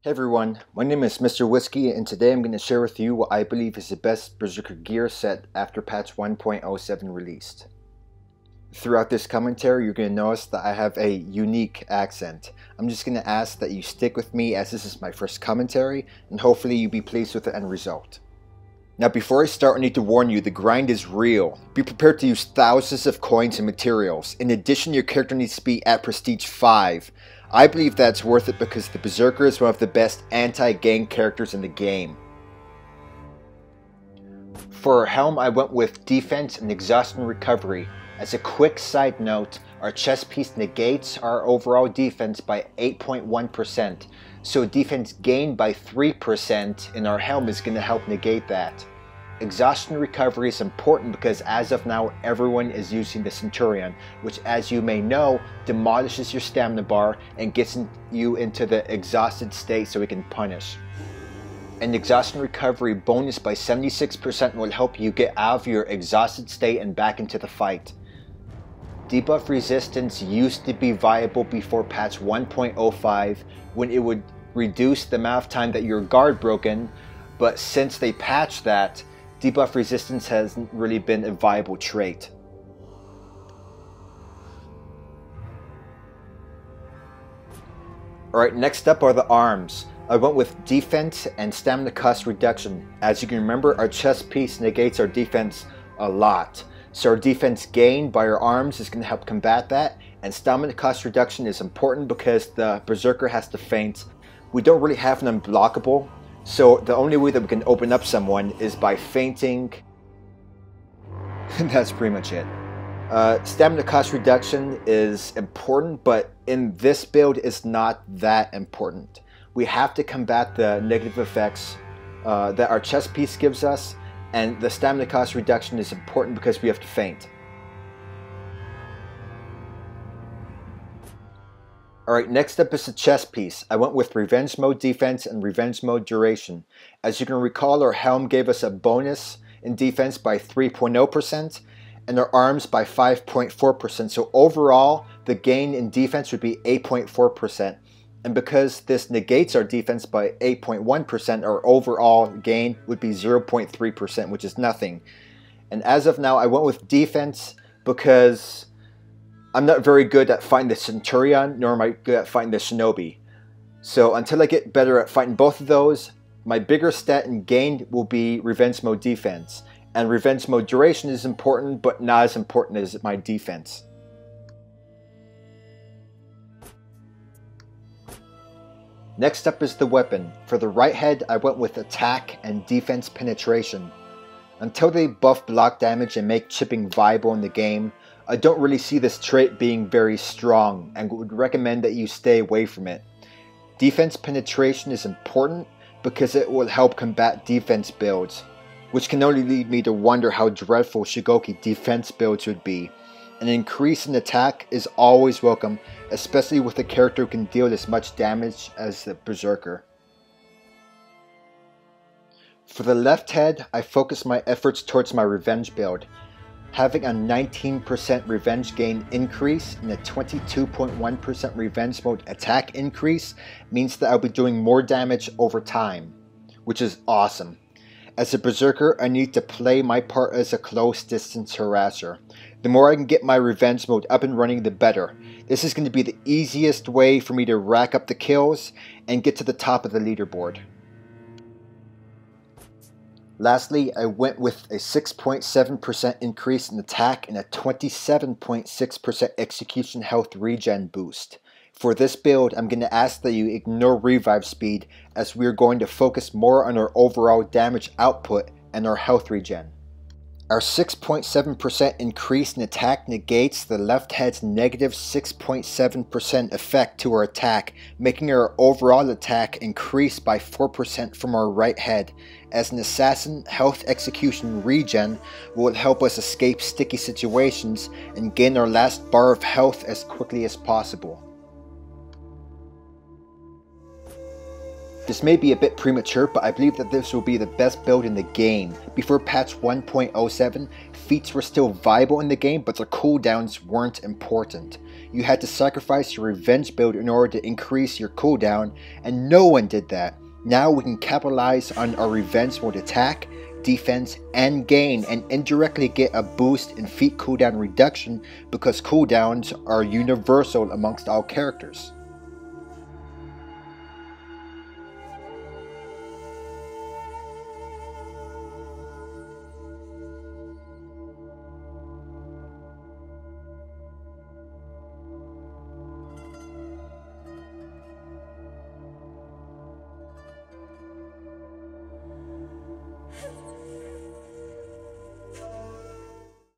Hey everyone, my name is Mr. Whiskey and today I'm going to share with you what I believe is the best Berserker gear set after patch 1.07 released. Throughout this commentary you're going to notice that I have a unique accent. I'm just going to ask that you stick with me as this is my first commentary and hopefully you'll be pleased with the end result. Now before I start I need to warn you, the grind is real. Be prepared to use thousands of coins and materials. In addition, your character needs to be at Prestige 5. I believe that's worth it because the Berserker is one of the best anti-gang characters in the game. For Helm I went with defense and exhaustion recovery. As a quick side note, our chest piece negates our overall defense by 8.1%, so defense gained by 3% in our Helm is going to help negate that. Exhaustion recovery is important because as of now everyone is using the Centurion, which as you may know demolishes your stamina bar and gets you into the exhausted state so it can punish. An exhaustion recovery bonus by 76% will help you get out of your exhausted state and back into the fight. Debuff resistance used to be viable before patch 1.05 when it would reduce the amount of time that your guard broken, but since they patched that, debuff resistance hasn't really been a viable trait. Alright, next up are the arms. I went with defense and stamina cost reduction. As you can remember, our chest piece negates our defense a lot. So our defense gained by our arms is going to help combat that, and stamina cost reduction is important because the Berserker has to feint. We don't really have an unblockable, so the only way that we can open up someone is by feinting. That's pretty much it. Stamina cost reduction is important, but in this build it's not that important. We have to combat the negative effects that our chest piece gives us, and the stamina cost reduction is important because we have to feint. Alright, next up is the chest piece. I went with Revenge Mode Defense and Revenge Mode Duration. As you can recall, our Helm gave us a bonus in defense by 3.0% and our arms by 5.4%. So overall, the gain in defense would be 8.4%. And because this negates our defense by 8.1%, our overall gain would be 0.3%, which is nothing. And as of now, I went with defense because I'm not very good at fighting the Centurion, nor am I good at fighting the Shinobi. So until I get better at fighting both of those, my bigger stat and gain will be Revenge Mode Defense. And Revenge Mode Duration is important, but not as important as my defense. Next up is the weapon. For the right head, I went with attack and defense penetration. Until they buff block damage and make chipping viable in the game, I don't really see this trait being very strong and would recommend that you stay away from it. Defense penetration is important because it will help combat defense builds, which can only lead me to wonder how dreadful Shigoki defense builds would be. An increase in attack is always welcome, especially with a character who can deal as much damage as the Berserker. For the left head, I focus my efforts towards my revenge build. Having a 19% revenge gain increase and a 22.1% revenge mode attack increase means that I'll be doing more damage over time, which is awesome. As a Berserker, I need to play my part as a close distance harasser. The more I can get my revenge mode up and running, the better. This is going to be the easiest way for me to rack up the kills and get to the top of the leaderboard. Lastly, I went with a 6.7% increase in attack and a 27.6% execution health regen boost. For this build, I'm going to ask that you ignore revive speed as we are going to focus more on our overall damage output and our health regen. Our 6.7% increase in attack negates the left head's negative 6.7% effect to our attack, making our overall attack increase by 4% from our right head. As an assassin, health execution regen will help us escape sticky situations and gain our last bar of health as quickly as possible. This may be a bit premature, but I believe that this will be the best build in the game. Before patch 1.07, feats were still viable in the game, but their cooldowns weren't important. You had to sacrifice your revenge build in order to increase your cooldown, and no one did that. Now we can capitalize on our revenge mode attack, defense, and gain, and indirectly get a boost in feat cooldown reduction because cooldowns are universal amongst all characters.